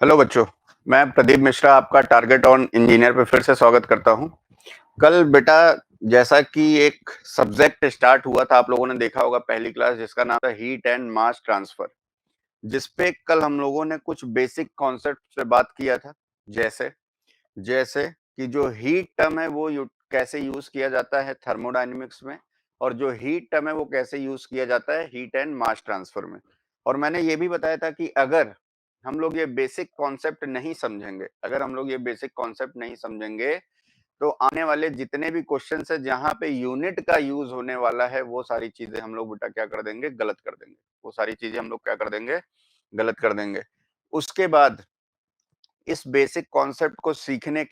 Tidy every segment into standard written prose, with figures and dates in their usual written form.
Hello बच्चों, मैं प्रदीप मिश्रा आपका टारगेट ऑन इंजीनियर पे फिर से स्वागत करता हूं। कल बेटा जैसा कि एक सब्जेक्ट स्टार्ट हुआ था, आप लोगों ने देखा होगा पहली क्लास, जिसका नाम था हीट एंड मास ट्रांसफर, जिस पे कल हम लोगों ने कुछ बेसिक कॉन्सेप्ट पे बात किया था। जैसे जैसे कि जो हीट टर्म है वो कैसे यूज किया जाता है थर्मोडायनेमिक्स में, और जो हीट टर्म है वो कैसे यूज किया जाता है हीट एंड मास ट्रांसफर में। और मैंने ये भी बताया था कि अगर हम लोग ये बेसिक कॉन्सेप्ट नहीं समझेंगे, तो आने वाले जितने भी क्वेश्चन है जहां पे यूनिट का यूज होने वाला है, वो सारी चीजें हम लोग बेटा क्या कर देंगे, गलत कर देंगे। वो सारी चीजें हम लोग क्या कर देंगे, गलत कर देंगे। उसके बाद इस बेसिक कॉन्सेप्ट को सीखने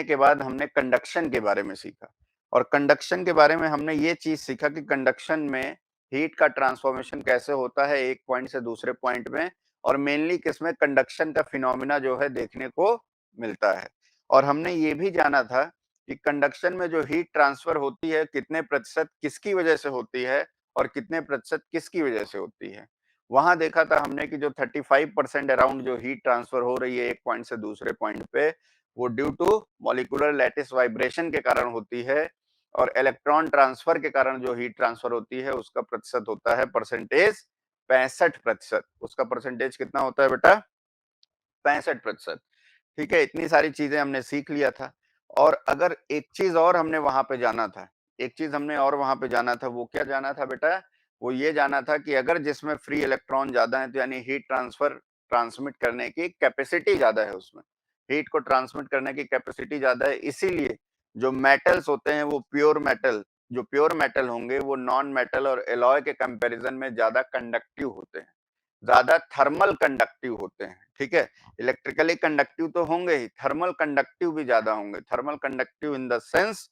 के बाद हमने कंडक्शन के बारे में सीखा। और कंडक्शन के बारे में हमने ये चीज सीखा कि कंडक्शन में हीट का ट्रांसफॉर्मेशन कैसे होता है एक पॉइंट से दूसरे पॉइंट में, और मेनली किसमें कंडक्शन का फिनोमिना जो है देखने को मिलता है। और हमने ये भी जाना था कि कंडक्शन में जो हीट ट्रांसफर होती है कितने प्रतिशत किसकी वजह से होती है और कितने प्रतिशत किसकी वजह से होती है। वहां देखा था हमने कि जो 35% अराउंड जो हीट ट्रांसफर हो रही है एक पॉइंट से दूसरे पॉइंट पे, वो due to molecular lattice vibration के कारण होती है। और इलेक्ट्रॉन ट्रांसफर के कारण जो हीट ट्रांसफर होती है उसका प्रतिशत होता है परसेंटेज 65%। उसका परसेंटेज कितना होता है बेटा, 65%। ठीक है, इतनी सारी चीजें हमने सीख लिया था। और अगर एक चीज और हमने वहां पे जाना था, वो क्या जाना था बेटा, वो ये जाना था कि अगर जिसमें फ्री इलेक्ट्रॉन ज्यादा है तो यानी हीट ट्रांसफर ट्रांसमिट करने की कैपेसिटी ज्यादा है, उसमें हीट को ट्रांसमिट करने की कैपेसिटी ज्यादा है, इसीलिए जो मेटल्स होते हैं वो प्योर मेटल होंगे वो नॉन मेटल और एलॉय के कंपैरिजन में ज्यादा कंडक्टिव होते हैं, ज्यादा थर्मल कंडक्टिव होते हैं। ठीक है, इलेक्ट्रिकली कंडक्टिव तो होंगे ही, थर्मल कंडक्टिव भी ज्यादा होंगे। Thermal conductive in the sense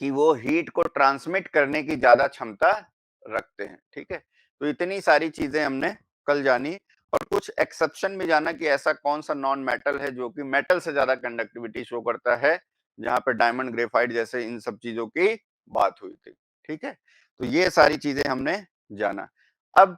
कि वो हीट को ट्रांसमिट करने की ज्यादा क्षमता रखते हैं। ठीक है, तो इतनी सारी चीजें हमने कल जानी। और कुछ एक्सेप्शन भी जाना कि ऐसा कौन सा नॉन मेटल है जो कि मेटल से ज्यादा कंडक्टिविटी शो करता है, जहां पे डायमंड, ग्रेफाइट जैसे इन सब चीजों की बात हुई थी। ठीक है, तो ये सारी चीजें हमने जाना। अब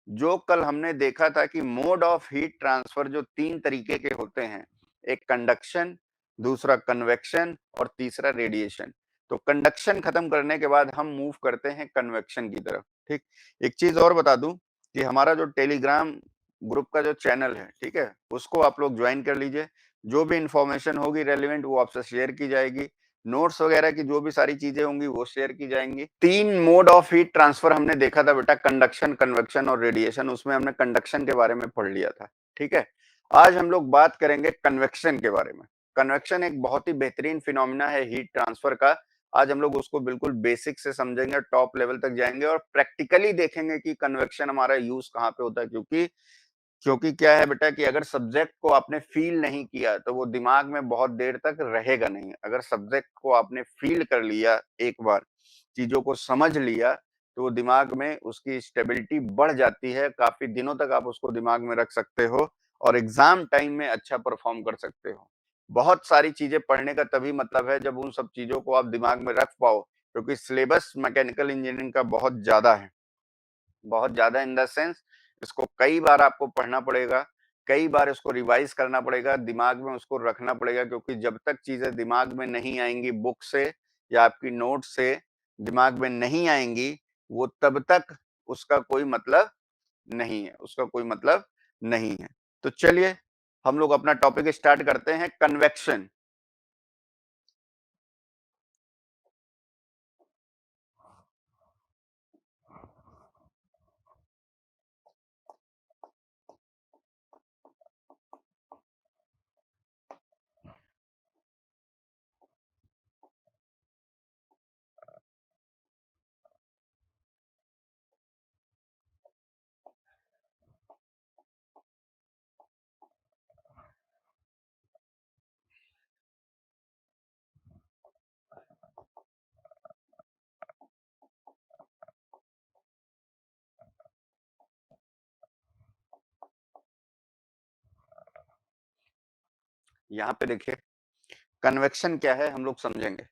जो कल हमने देखा था कि मोड ऑफ हीट ट्रांसफर जो तीन तरीके के होते हैं, एक कंडक्शन, दूसरा कन्वेक्शन और तीसरा रेडिएशन। तो कंडक्शन खत्म करने के बाद हम मूव करते हैं कन्वेक्शन की तरफ। ठीक, एक चीज और बता दूं कि हमारा जो टेलीग्राम ग्रुप का जो चैनल है, ठीक है, उसको आप लोग ज्वाइन कर लीजिए। जो भी इंफॉर्मेशन होगी रेलिवेंट वो आपसे शेयर की जाएगी, नोट्स वगैरह की जो भी सारी चीजें होंगी वो शेयर की जाएंगी। तीन मोड ऑफ हीट ट्रांसफर हमने देखा था बेटा, कंडक्शन, कन्वेक्शन और रेडिएशन। उसमें हमने कंडक्शन के बारे में पढ़ लिया था। ठीक है, आज हम लोग बात करेंगे कन्वेक्शन के बारे में। कन्वेक्शन एक बहुत ही बेहतरीन फिनोमिना है हीट ट्रांसफर का। आज हम लोग उसको बिल्कुल बेसिक से समझेंगे, टॉप लेवल तक जाएंगे और प्रैक्टिकली देखेंगे कि कन्वेक्शन हमारा यूज कहाँ पे होता है। क्योंकि क्योंकि क्या है बेटा कि अगर सब्जेक्ट को आपने फील नहीं किया तो वो दिमाग में बहुत देर तक रहेगा नहीं। अगर सब्जेक्ट को आपने फील कर लिया, एक बार चीजों को समझ लिया, तो वो दिमाग में उसकी स्टेबिलिटी बढ़ जाती है, काफी दिनों तक आप उसको दिमाग में रख सकते हो और एग्जाम टाइम में अच्छा परफॉर्म कर सकते हो। बहुत सारी चीजें पढ़ने का तभी मतलब है जब उन सब चीजों को आप दिमाग में रख पाओ, क्योंकि सिलेबस मैकेनिकल इंजीनियरिंग का बहुत ज्यादा है, बहुत ज्यादा इन द सेंस इसको कई बार आपको पढ़ना पड़ेगा, कई बार इसको रिवाइज करना पड़ेगा, दिमाग में उसको रखना पड़ेगा। क्योंकि जब तक चीजें दिमाग में नहीं आएंगी, बुक से या आपकी नोट से दिमाग में नहीं आएंगी, वो तब तक उसका कोई मतलब नहीं है, तो चलिए हम लोग अपना टॉपिक स्टार्ट करते हैं, कन्वेक्शन। यहाँ पे देखिए, कन्वेक्शन क्या है हम लोग समझेंगे।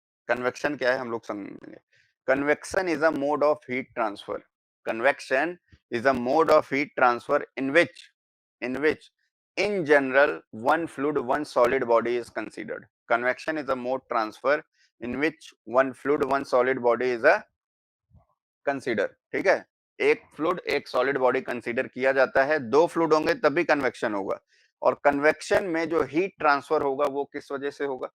Convection is a mode of heat transfer. Convection is a mode of heat transfer in which in general one fluid one solid body is considered. Convection is a mode transfer in which one fluid one solid body is a consider. ठीक है, एक fluid एक solid body consider किया जाता है. दो fluid होंगे तभी कन्वेक्शन होगा. और कन्वेक्शन में जो हीट ट्रांसफर होगा वो किस वजह से होगा?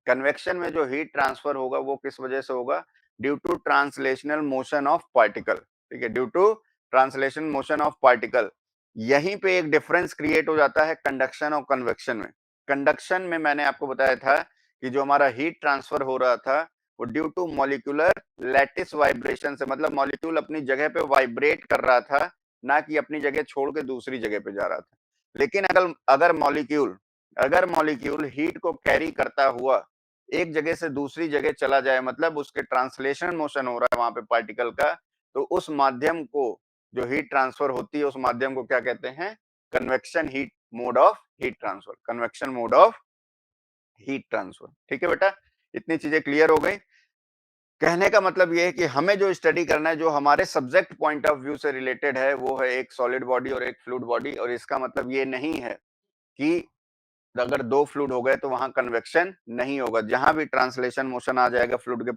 कन्वेक्शन में जो हीट ट्रांसफर होगा वो किस वजह से होगा? Due to translational motion of particle. ठीक है, due to translation motion of particle. यहीं पे एक डिफरेंस क्रिएट हो जाता है कंडक्शन और कन्वेक्शन में. कंडक्शन में मैंने आपको बताया था कि जो हमारा हीट ट्रांसफर हो रहा था वो due to molecular lattice vibration से, मतलब मॉलिक्यूल अपनी जगह पे वाइब्रेट कर रहा था, ना कि अपनी जगह छोड़ के दूसरी जगह पे जा रहा था. लेकिन अगर मॉलिक्यूल हीट को कैरी करता हुआ एक जगह से दूसरी जगह चला जाए, मतलब उसके ट्रांसलेशन मोशन हो रहा है वहां पे पार्टिकल का, तो उस माध्यम को जो हीट ट्रांसफर होती है उस माध्यम को क्या कहते हैं? Convection heat mode of heat transfer. Convection mode of heat transfer. ठीक है बेटा, इतनी चीजें क्लियर हो गई. कहने का मतलब ये है कि हमें जो स्टडी करना है, जो हमारे सब्जेक्ट पॉइंट ऑफ व्यू से रिलेटेड है, वो है एक सॉलिड बॉडी और एक फ्लूइड बॉडी. और इसका मतलब ये नहीं है कि अगर दो फ्लूइड हो गए तो वहां कन्वेक्शन नहीं होगा. जहां भी ट्रांसलेशन मोशन आ जाएगा फ्लूइड के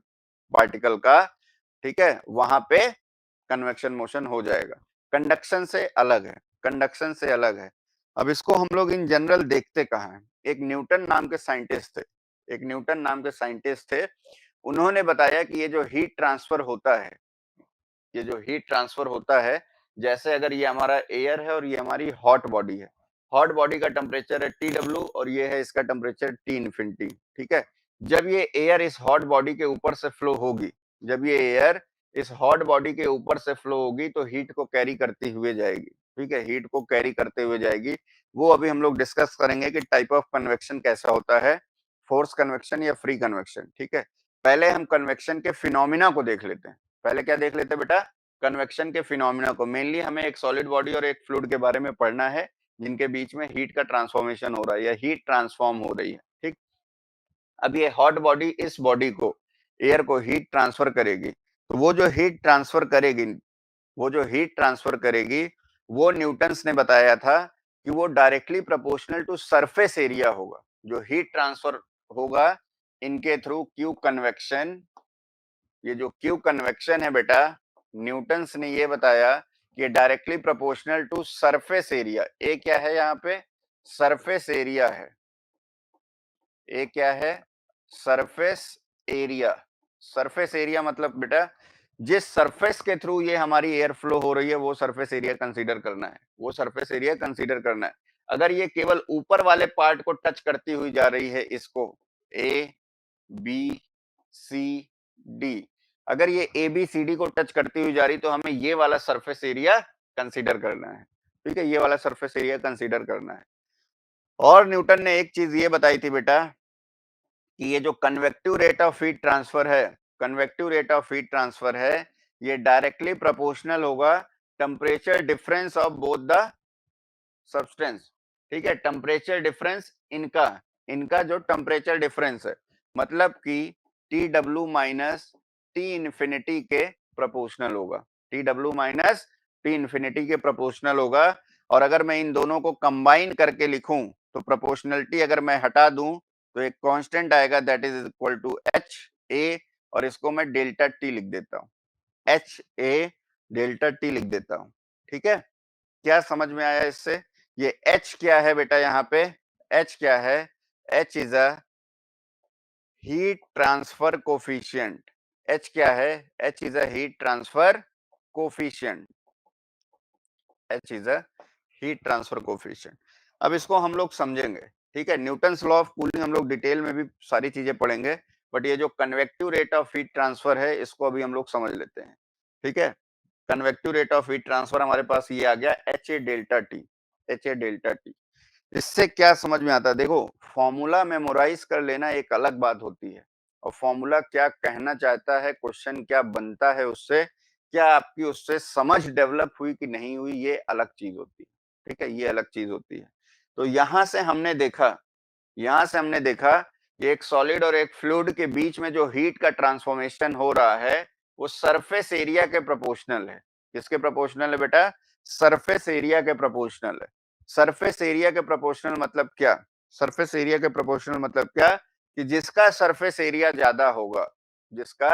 पार्टिकल का, ठीक है, वहां पे कन्वेक्शन मोशन हो जाएगा. कंडक्शन से अलग है, कंडक्शन से अलग है. अब इसको हम लोग इन जनरल देखते कहाँ हैं? एक न्यूटन नाम के साइंटिस्ट थे, एक न्यूटन नाम के साइंटिस्ट थे. उन्होंने बताया कि ये जो हीट ट्रांसफर होता है, ये जो हीट ट्रांसफर होता है, जैसे अगर ये हमारा एयर है और ये हमारी हॉट बॉडी है. हॉट बॉडी का टेम्परेचर है TW और ये है इसका टेम्परेचर T इन्फिनिटी. ठीक है, जब ये एयर इस हॉट बॉडी के ऊपर से फ्लो होगी, जब ये एयर इस हॉट बॉडी के ऊपर से फ्लो होगी तो हीट को कैरी करती हुए जाएगी. ठीक है, हीट को कैरी करते हुए जाएगी. वो अभी हम लोग डिस्कस करेंगे कि टाइप ऑफ कन्वेक्शन कैसा होता है, फोर्स कन्वेक्शन या फ्री कन्वेक्शन. ठीक है, पहले हम कन्वेक्शन के फिनोमिना को देख लेते हैं. पहले क्या देख लेते हैं बेटा? कन्वेक्शन के फिनोमिना को. मेनली हमें एक सॉलिड बॉडी और एक फ्लूइड के बारे में पढ़ना है जिनके बीच में हीट का ट्रांसफॉर्मेशन हो रहा है या हीट ट्रांसफॉर्म हो रही है. ठीक, अब ये हॉट बॉडी इस बॉडी को, एयर को हीट ट्रांसफर करेगी. तो वो जो हीट ट्रांसफर करेगी, वो जो हीट ट्रांसफर करेगी, वो न्यूटन्स ने बताया था कि वो directly proportional to surface area होगा. जो हीट ट्रांसफर होगा इनके थ्रू क्यू कन्वेक्शन, ये जो क्यू कन्वेक्शन है बेटा, न्यूटन्स ने ये बताया कि directly proportional to surface area. A क्या है यहाँ पे? सरफेस एरिया है. ए क्या है? Surface area. सरफेस एरिया मतलब बेटा जिस सरफेस के थ्रू ये हमारी एयर फ्लो हो रही है वो सरफेस एरिया कंसीडर करना है, वो सरफेस एरिया कंसीडर करना है. अगर ये केवल ऊपर वाले पार्ट को टच करती हुई जा रही है, इसको ए बी सी डी, अगर ये ए बी सी डी को टच करती हुई जा रही तो हमें ये वाला सरफेस एरिया कंसीडर करना है. ठीक है, ये वाला सरफेस एरिया कंसीडर करना है. और न्यूटन ने एक चीज ये बताई थी बेटा कि ये जो convective rate of heat transfer है, convective rate of heat transfer है, ये डायरेक्टली प्रोपोर्शनल होगा temperature difference of both the substance. ठीक है, टेम्परेचर डिफरेंस इनका, इनका जो टेम्परेचर डिफरेंस है, मतलब कि TW माइनस T इन्फिनिटी के प्रोपोर्शनल होगा. TW माइनस T इन्फिनिटी के प्रोपोर्शनल होगा. और अगर मैं इन दोनों को कंबाइन करके लिखूं तो प्रोपोर्शनलिटी अगर मैं हटा दूं तो एक कांस्टेंट आएगा that is equal to H A, और इसको मैं डेल्टा टी लिख देता हूं. एच ए डेल्टा टी लिख देता हूं. ठीक है, क्या समझ में आया इससे? ये H क्या है बेटा? यहाँ पे H क्या है? H is a heat transfer coefficient. H क्या है? H is a heat transfer coefficient. H is a heat transfer coefficient. अब इसको हम लोग समझेंगे. ठीक है, न्यूटन्स लॉ ऑफ कूलिंग हम लोग डिटेल में भी सारी चीजें पढ़ेंगे, बट ये जो convective rate of heat transfer है इसको अभी हम लोग समझ लेते हैं. ठीक है, convective rate of heat transfer हमारे पास ये आ गया H A delta T. H A delta T, इससे क्या समझ में आता है? देखो, फॉर्मूला मेमोराइज कर लेना एक अलग बात होती है, और फॉर्मूला क्या कहना चाहता है, क्वेश्चन क्या बनता है उससे, क्या आपकी उससे समझ डेवलप हुई कि नहीं हुई, ये अलग चीज होती है. ठीक है, ये अलग चीज होती है. तो यहां से हमने देखा, यहां से हमने देखा कि एक सॉलिड और एक फ्लूइड के बीच में जो हीट का ट्रांसफॉर्मेशन हो रहा है वो सरफेस एरिया के प्रोपोर्शनल है. किसके प्रोपोर्शनल है बेटा? सरफेस एरिया के प्रोपोर्शनल है। सरफेस एरिया के प्रोपोर्शनल मतलब क्या? सरफेस एरिया के प्रोपोर्शनल मतलब क्या? कि जिसका सरफेस एरिया ज्यादा होगा, जिसका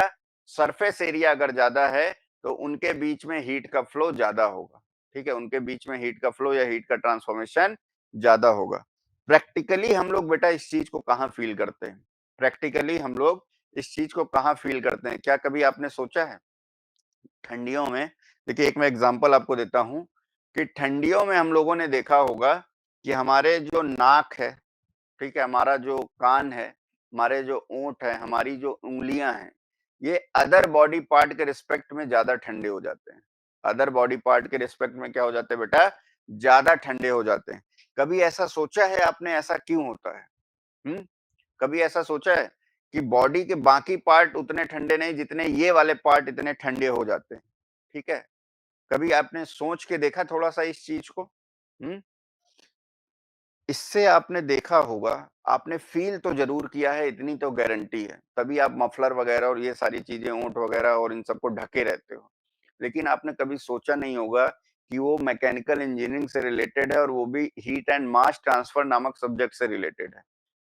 सरफेस एरिया अगर ज्यादा है तो उनके बीच में हीट का फ्लो ज्यादा होगा। ठीक है, उनके बीच में हीट का फ्लो या हीट का ट्रांसफॉर्मेशन ज्यादा होगा। प्रैक्टिकली हम लोग बेटा इस चीज को कहाँ फील करते हैं? प्रैक्टिकली हम लोग इस चीज को कहाँ फील करते हैं? क्या कभी आपने सोचा है ठंडियों में? देखिए, एक मैं एग्जांपल आपको देता हूं कि ठंडियों में हम लोगों ने देखा होगा कि हमारे जो नाक है, ठीक है, हमारा जो कान है, हमारे जो ओंठ है, हमारी जो उंगलियां हैं, ये अदर बॉडी पार्ट के रिस्पेक्ट में ज्यादा ठंडे हो जाते हैं। अदर बॉडी पार्ट के रिस्पेक्ट में क्या हो जाते हैं बेटा? ज्यादा ठंडे हो जाते हैं। कभी ऐसा सोचा है आपने, ऐसा क्यों होता है? कभी ऐसा सोचा है कि बॉडी के बाकी पार्ट उतने ठंडे नहीं जितने ये वाले पार्ट इतने ठंडे हो जाते हैं? ठीक है, कभी आपने सोच के देखा थोड़ा सा इस चीज को? हम्म इससे आपने देखा होगा, आपने फील तो जरूर किया है, इतनी तो गारंटी है, तभी आप मफलर वगैरह और ये सारी चीजें, ऊंट वगैरह और इन सबको ढके रहते हो। लेकिन आपने कभी सोचा नहीं होगा कि वो मैकेनिकल इंजीनियरिंग से रिलेटेड है और वो भी हीट एंड मास ट्रांसफर नामक सब्जेक्ट से रिलेटेड है।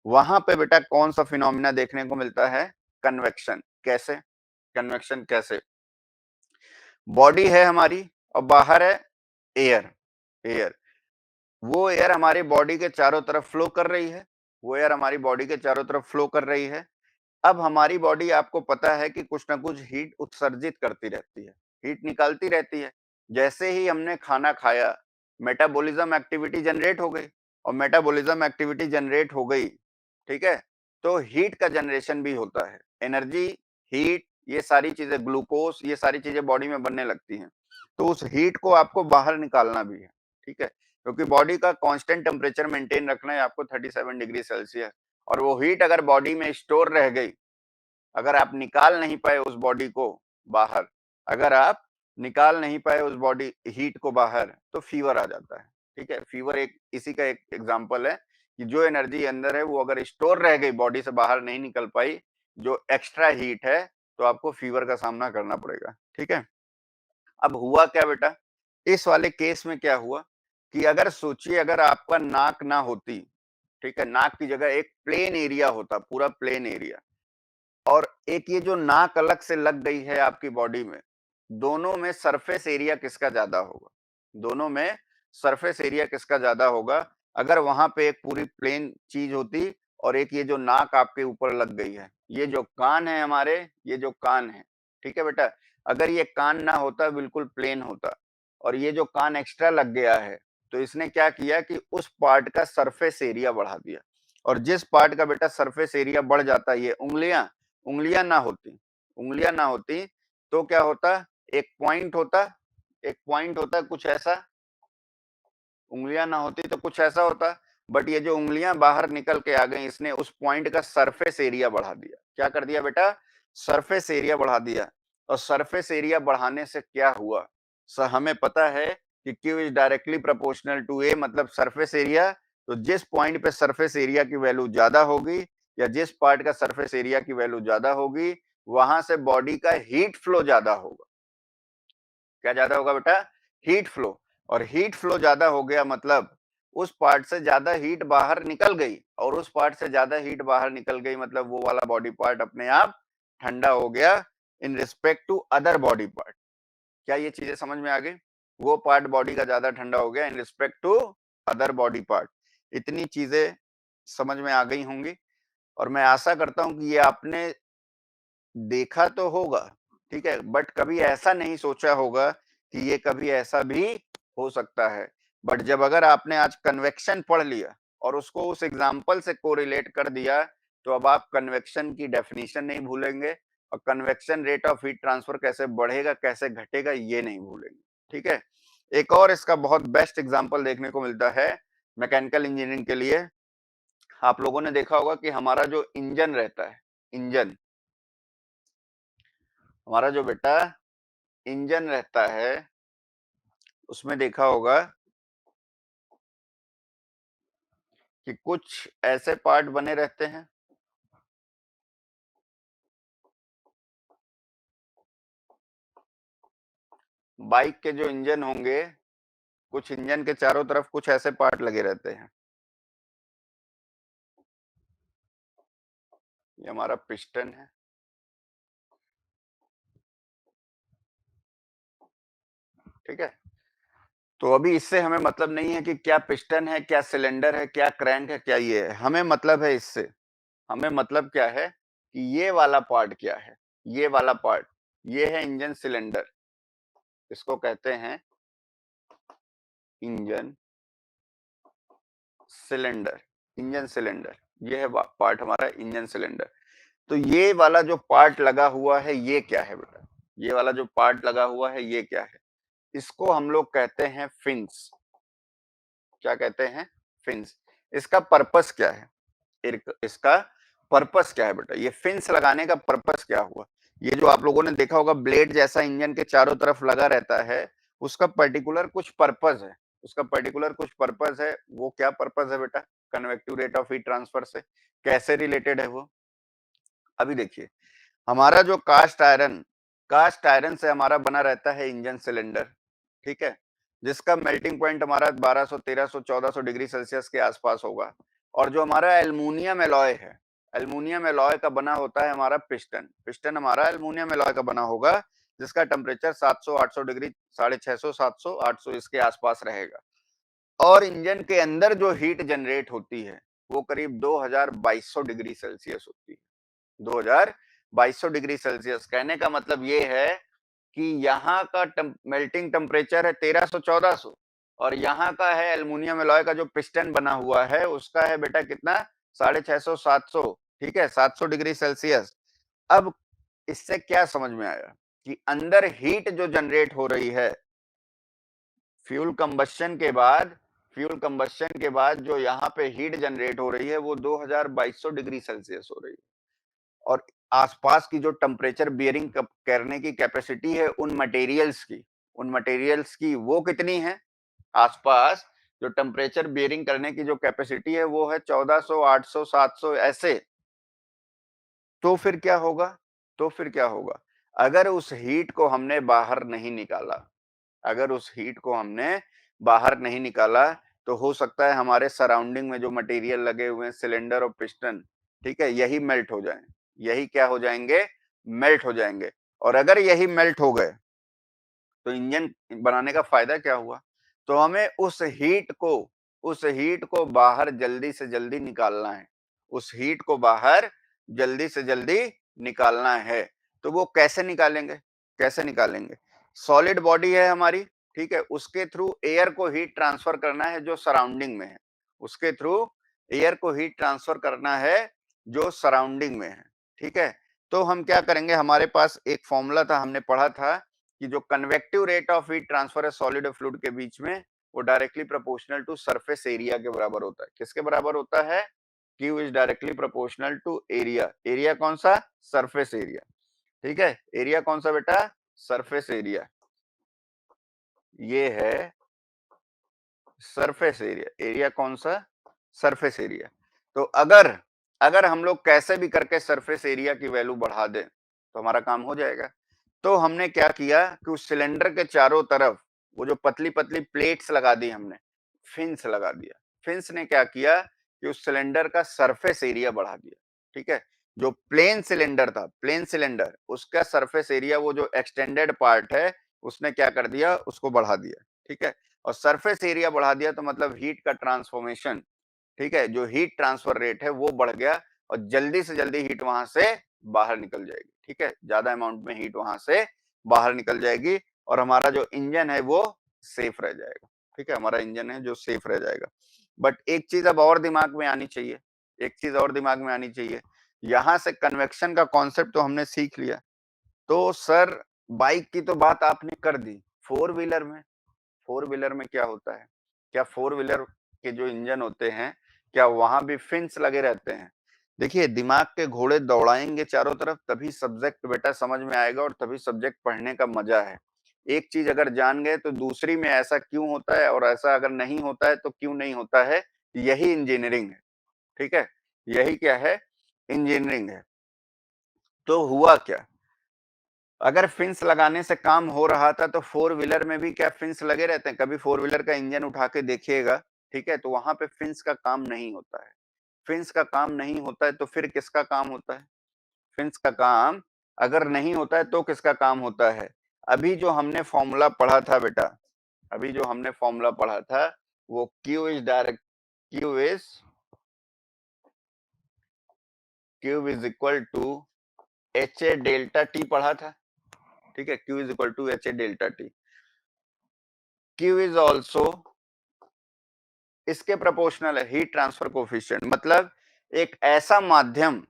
वहां पे बेटा कौन सा फिनोमिना देखने को मिलता है? कन्वेक्शन। कैसे? कन्वेक्शन कैसे? बॉडी है हमारी और बाहर है एयर। एयर, वो एयर हमारी बॉडी के चारों तरफ फ्लो कर रही है। वो एयर हमारी बॉडी के चारों तरफ फ्लो कर रही है। अब हमारी बॉडी, आपको पता है कि कुछ ना कुछ हीट उत्सर्जित करती रहती है, हीट निकालती रहती है। जैसे ही हमने खाना खाया, मेटाबॉलिज्म एक्टिविटी जनरेट हो गई, और मेटाबॉलिज्म एक्टिविटी जनरेट हो गई, ठीक है, तो हीट का जनरेशन भी होता है। एनर्जी, हीट, ये सारी चीजें, ग्लूकोज, ये सारी चीजें बॉडी में बनने लगती हैं। तो उस हीट को आपको बाहर निकालना भी है। ठीक है, क्योंकि बॉडी का कांस्टेंट टेम्परेचर मेंटेन रखना है आपको 37 डिग्री सेल्सियस, और वो हीट अगर बॉडी में स्टोर रह गई, अगर आप निकाल नहीं पाए उस बॉडी को बाहर, अगर आप निकाल नहीं पाए उस बॉडी हीट को बाहर, तो फीवर आ जाता है। ठीक है, फीवर एक इसी का एक एग्जांपल है कि जो एनर्जी अंदर है वो अगर स्टोर रह गई, बॉडी से बाहर नहीं निकल पाई, जो एक्स्ट्रा हीट है, तो आपको फीवर का सामना करना पड़ेगा। ठीक है, अब हुआ क्या बेटा? इस वाले केस में क्या हुआ कि अगर सोचिए, अगर आपका नाक ना होती, ठीक है, नाक की जगह एक प्लेन एरिया होता, पूरा प्लेन एरिया, और एक ये जो नाक अलग से लग गई है आपकी बॉडी में, दोनों में सरफेस एरिया किसका ज्यादा होगा? दोनों में सरफेस एरिया किसका ज्यादा होगा? अगर वहां पे एक पूरी प्लेन चीज होती और एक ये जो नाक आपके ऊपर लग गई है, ये जो कान है हमारे, ये जो कान है, ठीक है बेटा, अगर ये कान ना होता, बिल्कुल प्लेन होता, और ये जो कान एक्स्ट्रा लग गया है, तो इसने क्या किया कि उस पार्ट का सरफेस एरिया बढ़ा दिया। और जिस पार्ट का बेटा सरफेस एरिया बढ़ जाता है, ये उंगलियां, उंगलियां ना होती, उंगलियां ना होती, तो क्या होता? एक पॉइंट होता, एक पॉइंट होता कुछ ऐसा, उंगलियां ना होती तो कुछ ऐसा होता। बट ये जो उंगलियां बाहर निकल के आ गई, इसने उस पॉइंट का सरफेस एरिया बढ़ा दिया। क्या कर दिया बेटा? सरफेस एरिया बढ़ा दिया। और सरफेस एरिया बढ़ाने से क्या हुआ? सर, हमें पता है कि Q is directly proportional to A, मतलब सरफेस एरिया। तो जिस पॉइंट पे सरफेस एरिया की वैल्यू ज्यादा होगी, या जिस पार्ट का सरफेस एरिया की वैल्यू ज्यादा होगी, वहां से बॉडी का हीट फ्लो ज्यादा होगा। क्या ज्यादा होगा बेटा? Heat flow. और हीट फ्लो ज्यादा हो गया मतलब उस पार्ट से ज्यादा हीट बाहर निकल गई, और उस पार्ट से ज्यादा हीट बाहर निकल गई मतलब वो वाला बॉडी पार्ट अपने आप ठंडा हो गया in respect to other body part. क्या ये चीजें समझ में आ गई? वो पार्ट बॉडी का ज्यादा ठंडा हो गया in respect to other body part. इतनी चीजें समझ में आ गई होंगी, और मैं आशा करता हूं कि ये आपने देखा तो होगा, ठीक है, बट कभी ऐसा नहीं सोचा होगा कि ये कभी ऐसा भी हो सकता है। बट जब अगर आपने आज कन्वेक्शन पढ़ लिया और उसको उस एग्जाम्पल से कोरिलेट कर दिया, तो अब आप कन्वेक्शन की डेफिनेशन नहीं भूलेंगे, और convection rate of heat transfer कैसे बढ़ेगा कैसे घटेगा ये नहीं भूलेंगे। ठीक है, एक और इसका बहुत बेस्ट एग्जाम्पल देखने को मिलता है मैकेनिकल इंजीनियरिंग के लिए। आप लोगों ने देखा होगा कि हमारा जो इंजन रहता है, इंजन, हमारा जो बेटा इंजन रहता है, उसमें देखा होगा कि कुछ ऐसे पार्ट बने रहते हैं, बाइक के जो इंजन होंगे, कुछ इंजन के चारों तरफ कुछ ऐसे पार्ट लगे रहते हैं। ये हमारा पिस्टन है, ठीक है? तो अभी इससे हमें मतलब नहीं है कि क्या पिस्टन है, क्या सिलेंडर है, क्या क्रैंक है, क्या ये है। हमें मतलब है इससे, हमें मतलब क्या है कि ये वाला पार्ट क्या है? ये वाला पार्ट, ये है इंजन सिलेंडर। इसको कहते हैं इंजन सिलेंडर, इंजन सिलेंडर। ये है पार्ट हमारा इंजन सिलेंडर। तो ये वाला जो पार्ट लगा हुआ है, ये क्या है बेटा? ये वाला जो पार्ट लगा हुआ है, ये क्या है? इसको हम लोग कहते हैं फिन्स। क्या कहते हैं? फिन्स। इसका पर्पस क्या है? इसका पर्पस क्या है बेटा? ये फिन्स लगाने का पर्पस क्या हुआ? ये जो आप लोगों ने देखा होगा ब्लेड जैसा इंजन के चारों तरफ लगा रहता है, उसका पर्टिकुलर कुछ पर्पस है। उसका पर्टिकुलर कुछ पर्पस है। वो क्या पर्पस है बेटा? Convective rate of heat transfer से कैसे रिलेटेड है वो? अभी देखिए, हमारा जो कास्ट आयरन से हमारा बना रहता है इंजन सिलेंडर, ठीक है? जिसका मेल्टिंग पॉइंट हमारा 1200, 1300, 1400 डिग्री सेल्सियस के आसपास होगा। और जो हमारा एल्युमिनियम एलॉय है, एल्युमिनियम एलॉय का बना होता है हमारा पिस्टन। पिस्टन हमारा एल्युमिनियम एलॉय का बना होगा, जिसका टेम्परेचर 700, 800 डिग्री, 650, 700, 800 इसके आसपास रहेगा। और इंजन के अंदर जो हीट जनरेट होती है, वो करीब 2200 डिग्री सेल्सियस होती है। 2200 डिग्री सेल्सियस। कहने का मतलब ये है कि यहाँ का मेल्टिंग टेम्परेचर है 1300-1400, और यहाँ का है एल्युमिनियम एलॉय का जो पिस्टन बना हुआ है, उसका है बेटा कितना? 650-700, ठीक है? 700 डिग्री सेल्सियस। अब इससे क्या समझ में आया कि अंदर हीट जो जनरेट हो रही है फ्यूल कंबस्शन के बाद, फ्यूल कंबस्शन के बाद जो यहाँ पे हीट जनरेट हो रही है, वो 2200 डिग्री सेल्सियस हो रही है। और आसपास की जो टेम्परेचर बियरिंग करने की कैपेसिटी है उन मटेरियल्स की वो कितनी है? आसपास जो टेम्परेचर बियरिंग करने की जो कैपेसिटी है वो है 1400, 800, 700 ऐसे। तो फिर क्या होगा? तो फिर क्या होगा? अगर उस हीट को हमने बाहर नहीं निकाला, अगर उस हीट को हमने बाहर नहीं निकाला, तो हो सकता है हमारे सराउंडिंग में जो मटेरियल लगे हुए हैं सिलेंडर और पिस्टन, ठीक है, यही मेल्ट हो जाएं। यही क्या हो जाएंगे? मेल्ट हो जाएंगे। और अगर यही मेल्ट हो गए, तो इंजन बनाने का फायदा क्या हुआ? तो हमें उस हीट को बाहर जल्दी से जल्दी निकालना है। उस हीट को बाहर जल्दी से जल्दी निकालना है। तो वो कैसे निकालेंगे? कैसे निकालेंगे? सॉलिड बॉडी है हमारी, ठीक है? उसके थ्रू एयर को हीट ट्रांसफर करना है जो सराउंडिंग में है। उसके थ्रू एयर को हीट ट्रांसफर करना है जो सराउंडिंग में है, ठीक है? तो हम क्या करेंगे? हमारे पास एक फॉर्मूला था, हमने पढ़ा था कि जो convective rate of heat transfer है सॉलिड और फ्लूइड के बीच में, वो directly proportional to surface area के बराबर होता है। किसके बराबर होता है? Q is directly proportional to area. Area कौन सा? सरफेस एरिया, ठीक है? एरिया कौन सा बेटा? Surface area. ये है सरफेस एरिया। एरिया कौन सा? Surface area. तो अगर अगर हम लोग कैसे भी करके सरफेस एरिया की वैल्यू बढ़ा दें, तो हमारा काम हो जाएगा। तो हमने क्या किया कि उस सिलेंडर के चारों तरफ वो जो पतली-पतली प्लेट्स लगा दी हमने, फिन्स लगा दिया। फिन्स ने क्या किया कि उस सिलेंडर का सरफेस एरिया बढ़ा दिया, ठीक है? जो प्लेन सिलेंडर था, प्लेन सिलेंडर, उसका सरफेस एरिया वो जो एक्सटेंडेड पार्ट है, उसने क्या कर दिया? उसको बढ़ा दिया, ठीक है? और सरफेस एरिया बढ़ा दिया तो मतलब हीट का ट्रांसफॉर्मेशन, ठीक है? जो हीट ट्रांसफर रेट है वो बढ़ गया और जल्दी से जल्दी हीट वहां से बाहर निकल जाएगी, ठीक है? ज्यादा अमाउंट में हीट वहां से बाहर निकल जाएगी और हमारा जो इंजन है वो सेफ रह जाएगा, ठीक है? हमारा इंजन है जो सेफ रह जाएगा। बट एक चीज अब और दिमाग में आनी चाहिए, एक चीज और दिमाग में आनी चाहिए। यहां से कन्वेक्शन का कॉन्सेप्ट तो हमने सीख लिया, तो सर बाइक की तो बात आपने कर दी, फोर व्हीलर में, फोर व्हीलर में क्या होता है? क्या फोर व्हीलर के जो इंजन होते हैं, क्या वहां भी फिन्स लगे रहते हैं? देखिए, दिमाग के घोड़े दौड़ाएंगे चारों तरफ, तभी सब्जेक्ट बेटा समझ में आएगा और तभी सब्जेक्ट पढ़ने का मजा है। एक चीज अगर जान गए तो दूसरी में ऐसा क्यों होता है और ऐसा अगर नहीं होता है तो क्यों नहीं होता है, यही इंजीनियरिंग है, ठीक है? यही क्या है? इंजीनियरिंग है। तो हुआ क्या? अगर फिन्स लगाने से काम हो रहा था तो फोर व्हीलर में भी क्या फिन्स लगे रहते हैं? कभी फोर व्हीलर का इंजन उठा के देखिएगा, ठीक है? तो वहां पे फिन्स का काम नहीं होता है। फिन्स का काम नहीं होता है तो फिर किसका काम होता है? फिन्स का काम अगर नहीं होता है तो किसका काम होता है? अभी जो हमने फॉर्मूला पढ़ा था बेटा, अभी जो हमने फॉर्मूला पढ़ा था वो Q is equal to H A delta T पढ़ा था, ठीक है? Q is equal to H A delta T. Q is also इसके प्रोपोर्शनल है हीट ट्रांसफर कोफिशिएंट, मतलब एक ऐसा माध्यम,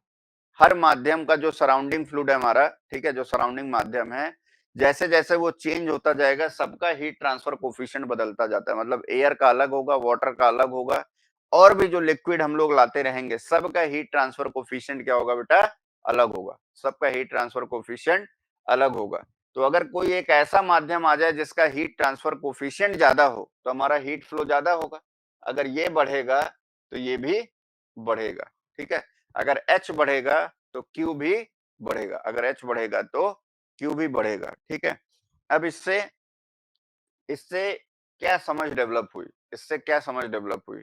हर माध्यम का जो सराउंडिंग फ्लूइड है हमारा, ठीक है, जो सराउंडिंग माध्यम है, जैसे जैसे वो चेंज होता जाएगा सबका हीट ट्रांसफर कोफिशिएंट बदलता जाता है। मतलब एयर का अलग होगा, वाटर का अलग होगा, और भी जो लिक्विड हम लोग लाते रहेंगे सबका हीट ट्रांसफर कोफिशिएंट क्या होगा बेटा? अलग होगा। सबका हीट ट्रांसफर कोफिशिएंट अलग होगा। तो अगर कोई एक ऐसा माध्यम आ जाए जिसका हीट ट्रांसफर कोफिशिएंट ज्यादा हो तो हमारा हीट फ्लो ज्यादा होगा। अगर ये बढ़ेगा तो ये भी बढ़ेगा, ठीक है? अगर H बढ़ेगा तो Q भी बढ़ेगा, अगर H बढ़ेगा तो Q भी बढ़ेगा, ठीक है? अब इससे इससे क्या समझ डेवलप हुई? इससे क्या समझ डेवलप हुई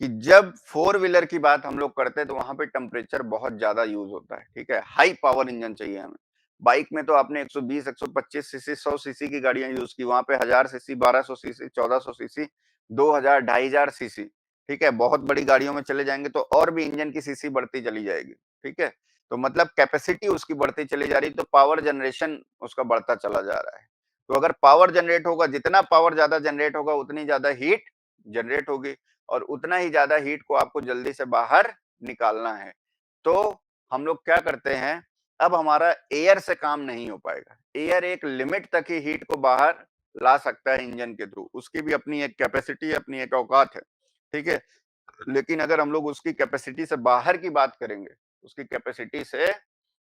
कि जब फोर व्हीलर की बात हम लोग करते हैं तो वहां पे टेम्परेचर बहुत ज्यादा यूज होता है, ठीक है? हाई पावर इंजन चाहिए हमें। बाइक में तो आपने 120 125 सीसी 100 सीसी की गाड़ियां यूज की, वहां पे 1000 सीसी 1200 सीसी 1400 सीसी 2000 2500 सीसी, ठीक है? बहुत बड़ी गाड़ियों में चले जाएंगे तो और भी इंजन की सीसी बढ़ती चली जाएगी, ठीक है? तो मतलब कैपेसिटी उसकी बढ़ती चली जा रही, तो पावर जनरेशन उसका बढ़ता चला जा रहा है। तो अगर पावर जनरेट होगा, जितना पावर ज्यादा जनरेट होगा उतनी ज्यादा हीट जनरेट होगी, और उतना ही ज्यादा हीट को आपको जल्दी से बाहर निकालना है। तो हम लोग क्या करते हैं, अब हमारा एयर से काम नहीं हो पाएगा। एयर एक लिमिट तक ही हीट को बाहर ला सकता है इंजन के थ्रू, उसकी भी अपनी एक कैपेसिटी, अपनी एक औकात है, ठीक है? लेकिन अगर हम लोग उसकी कैपेसिटी से बाहर की बात करेंगे, उसकी कैपेसिटी से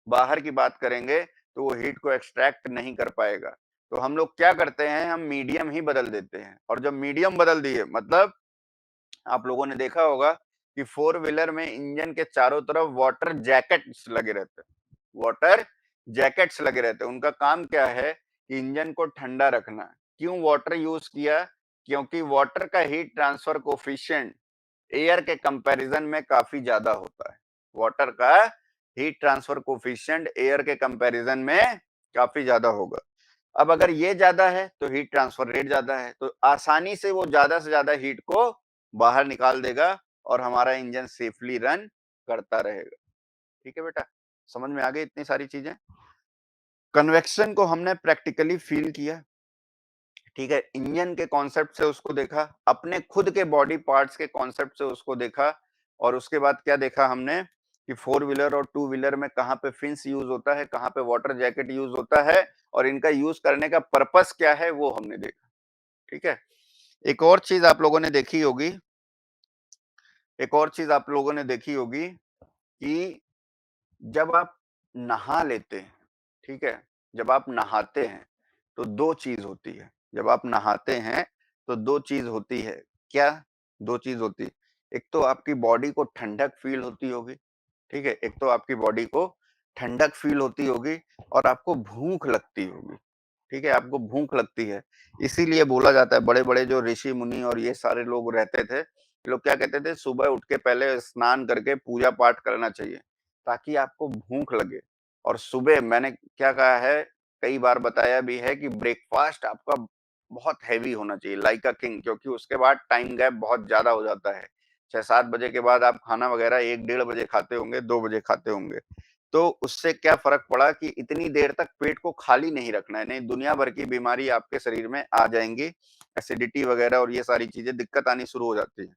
बाहर की बात करेंगे तो वो हीट को एक्सट्रैक्ट नहीं कर पाएगा। तो हम लोग क्या करते हैं, हम मीडियम ही बदल देते हैं, और जब मीडियम बदल दिए मतलब आप लोगों ने देखा होगा कि फोर व्हीलर में इंजन के चारों तरफ वाटर जैकेट्स लगे रहते हैं, वाटर जैकेट्स लगे रहते हैं। उनका काम क्या है कि इंजन को ठंडा रखना। क्यों वाटर यूज किया? क्योंकि वाटर का हीट ट्रांसफर कोफिशिएंट एयर के कंपैरिजन में काफी ज्यादा होता है। वाटर का हीट ट्रांसफर कोफिशिएंट एयर के कंपैरिजन में काफी ज्यादा होगा। अब अगर ये ज्यादा है तो हीट ट्रांसफर रेट ज्यादा है, तो आसानी से वो ज्यादा से ज्यादा हीट को बाहर निकाल देगा और हमारा इंजन सेफली रन करता रहेगा। ठीक है बेटा, समझ में आ गई इतनी सारी चीजें? कन्वेक्शन को हमने प्रैक्टिकली फील किया, ठीक है? इंजन के कॉन्सेप्ट से उसको देखा, अपने खुद के बॉडी पार्ट्स के कॉन्सेप्ट से उसको देखा, और उसके बाद क्या देखा हमने कि फोर व्हीलर और टू व्हीलर में कहाँ पे फिन्स यूज होता है, कहाँ पे वाटर जैकेट यूज होता है, और इनका यूज करने का पर्पस क्या है वो हमने देखा, ठीक है? एक और चीज आप लोगों ने देखी होगी, एक और चीज आप लोगों ने देखी होगी कि जब आप नहा लेते हैं, ठीक है? जब आप नहाते हैं तो दो चीज होती है। जब आप नहाते हैं तो दो चीज होती है। क्या दो चीज होती है? एक तो आपकी बॉडी को ठंडक फील होती होगी, ठीक है? एक तो आपकी बॉडी को ठंडक फील होती होगी और आपको भूख लगती होगी, ठीक है? आपको भूख लगती है। इसीलिए बोला जाता है, बड़े-बड़े जो ऋषि मुनि और ये सारे लोग रहते थे, ये लोग क्या कहते थे, सुबह उठ के पहले स्नान करके पूजा पाठ करना चाहिए ताकि आपको भूख लगे। और सुबह मैंने क्या कहा है, कई बार बताया भी है कि ब्रेकफास्ट आपका बहुत हैवी होना चाहिए, लाइक अ किंग, क्योंकि उसके बाद टाइम गैप बहुत ज्यादा हो जाता है। 6-7 बजे के बाद आप खाना वगैरह 1 डेढ़ बजे खाते होंगे, 2 बजे खाते होंगे। तो उससे क्या फर्क पड़ा कि इतनी देर तक पेट को खाली नहीं रखना है, नहीं दुनिया भर की बीमारी आपके शरीर में आ जाएंगी, एसिडिटी वगैरह और ये सारी चीजें दिक्कत आनी शुरू हो जाती है।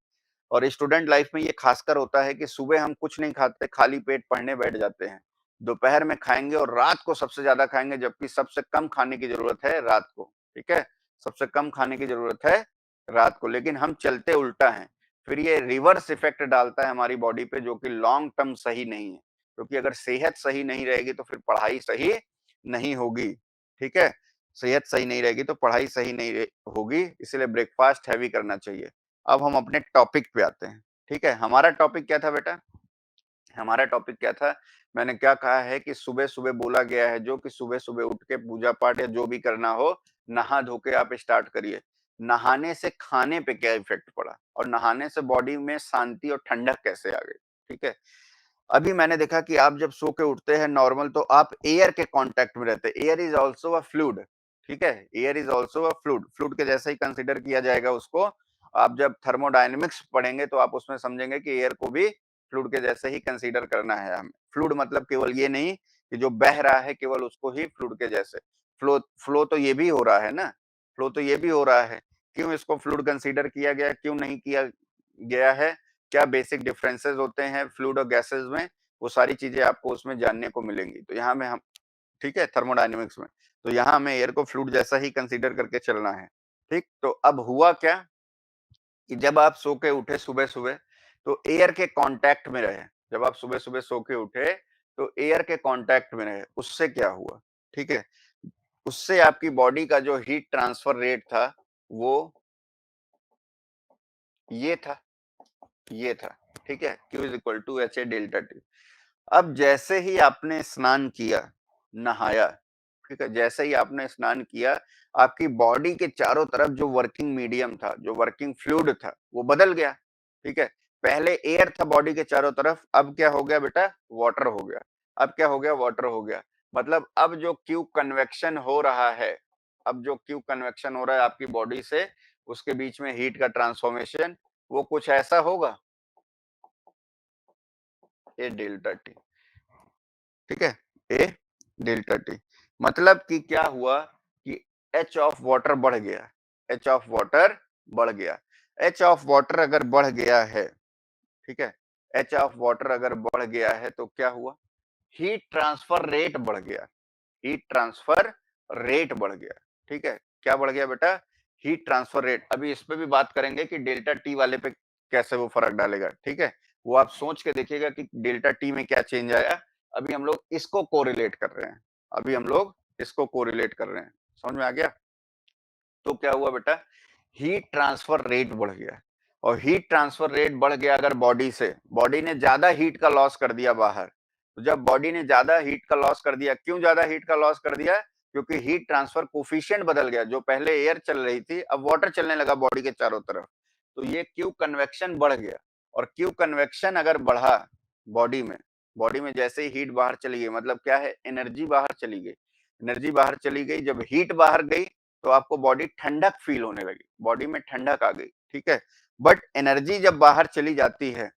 और स्टूडेंट लाइफ में ये खासकर होता है कि सुबह हम कुछ नहीं खाते, खाली पेट पढ़ने बैठ जाते हैं, दोपहर में खाएंगे और रात को सबसे ज्यादा खाएंगे, जबकि सबसे कम खाने की जरूरत है रात को, ठीक है? सबसे कम खाने की जरूरत है रात को, लेकिन हम चलते उल्टा हैं। फिर ये रिवर्स इफेक्ट डालता है हमारी बॉडी पे, जो कि लॉन्ग टर्म सही नहीं है, क्योंकि अगर सेहत सही नहीं रहेगी तो फिर पढ़ाई सही नहीं होगी, ठीक है? सेहत सही नहीं रहेगी तो पढ़ाई सही नहीं होगी, इसलिए ब्रेकफास्ट हैवी करना चाहिए। अब हम अपने टॉपिक पे आते हैं, ठीक है? हमारा टॉपिक क्या था बेटा? हमारा टॉपिक क्या था? मैंने क्या कहा है कि सुबह-सुबह बोला गया है जो कि सुबह-सुबह उठ के पूजा-पाठ या जो भी करना हो, नहा धो के आप स्टार्ट करिए। नहाने से खाने पे क्या इफ़ेक्ट पड़ा और नहाने से बॉडी में शांति और ठंडक कैसे आ गई, ठीक है? अभी मैंने देखा कि आप जब सो के उठते हैं नॉर्मल तो आप एयर के कांटेक्ट में रहते हैं। Air is also a fluid, ठीक है? Air is also a fluid, fluid के जैसा ही कंसीडर किया जाएगा उसको। आप जब थर्मोडायनामिक्स पढ़ेंगे तो आप उसमें समझेंगे कि एयर को भी फ्लूइड के जैसे ही कंसीडर करना है हमें। फ्लूइड मतलब केवल ये नहीं कि जो बह रहा है केवल उसको ही फ्लूइड के जैसे। फ्लो फ्लो तो ये भी हो रहा है ना, फ्लो तो ये भी हो रहा है। क्यों इसको फ्लूइड कंसीडर किया गया, क्यों नहीं किया गया है? क्या बेसिक डिफरेंसेस होते हैं फ्लूइड और गैसेस में? वो सारी चीजें आपको उसमें जानने को मिलेंगी। तो यहाँ में हम ठीक है थर्मोडायनेमिक्स में, तो यहाँ हमें एयर को फ्लूइड जैसा ही कंसीडर करके चलना है। ठीक, तो अब हुआ क्या कि जब आप सो के उठे सुबह-सुबह तो एयर के कांटेक्ट में रहे। जब आप सुबह-सुबह सो के उठे तो एयर के कांटेक्ट में रहे। उससे क्या हुआ? ठीक है? उससे आपकी बॉडी का जो हीट ट्रांसफर रेट था वो ये था, ये था। ठीक है? Q is equal to HA delta T। अब जैसे ही आपने स्नान किया, नहाया, ठीक है? जैसे ही आपने स्नान किया, आपकी बॉडी के चारों तरफ जो वर्किंग मीडियम था, जो वर्किंग फ्लूइड था, वो बदल गया, ठीक है? पहले एयर था बॉडी के चारों तरफ, अब क्या हो गया बेटा? वाटर हो गया। अब क्या हो गया? वाटर हो गया। मतलब अब जो क्यू कन्वेक्शन हो रहा है, अब जो क्यू कन्वेक्शन हो रहा है आपकी बॉडी से, उसके बीच में हीट का ट्रांसफॉर्मेशन, वो कुछ ऐसा होगा, ए डेल्टा टी। ठीक है? ए डेल्टा टी मतलब कि क्या हुआ कि एच ऑफ वाटर बढ़ गया, एच ऑफ वाटर बढ़ गया। एच ऑफ वाटर अगर बढ़ गया है, ठीक है? एच ऑफ वाटर अगर बढ़ गया है तो क्या हुआ? हीट ट्रांसफर रेट बढ़ गया, हीट ट्रांसफर रेट बढ़ गया। ठीक है? क्या बढ़ गया बेटा? Heat transfer rate. अभी इस पे भी बात करेंगे कि डेल्टा टी वाले पे कैसे वो फर्क डालेगा। ठीक है? वो आप सोच के देखिएगा कि डेल्टा टी में क्या चेंज आया। अभी हम लोग इसको कोरिलेट कर रहे हैं, अभी हम लोग इसको कोरिलेट कर रहे हैं। समझ में आ गया? तो क्या हुआ बेटा? हीट ट्रांसफर रेट बढ़ गया और हीट ट्रांसफर रेट बढ़ गया अगर बॉडी से, बॉडी ने ज्यादा हीट का लॉस कर दिया बाहर। तो जब बॉडी ने ज्यादा हीट का लॉस कर दिया, क्यों ज्यादा हीट का लॉस कर दिया? क्योंकि हीट ट्रांसफर कोफिशिएंट बदल गया। जो पहले एयर चल रही थी अब वाटर चलने लगा बॉडी के चारों तरफ। तो ये क्यू कन्वेक्शन बढ़ गया और क्यू कन्वेक्शन अगर बढ़ा बॉडी में, बॉडी में जैसे ही हीट बाहर चली गई मतलब क्या है? एनर्जी बाहर चली गई। एनर्जी बाहर चली गई, जब हीट बाहर गई तो आपको बॉडी ठंडक फील होने लगी, बॉडी में ठंडक आ गई। ठीक है? बट एनर्जी जब बाहर चली जाती है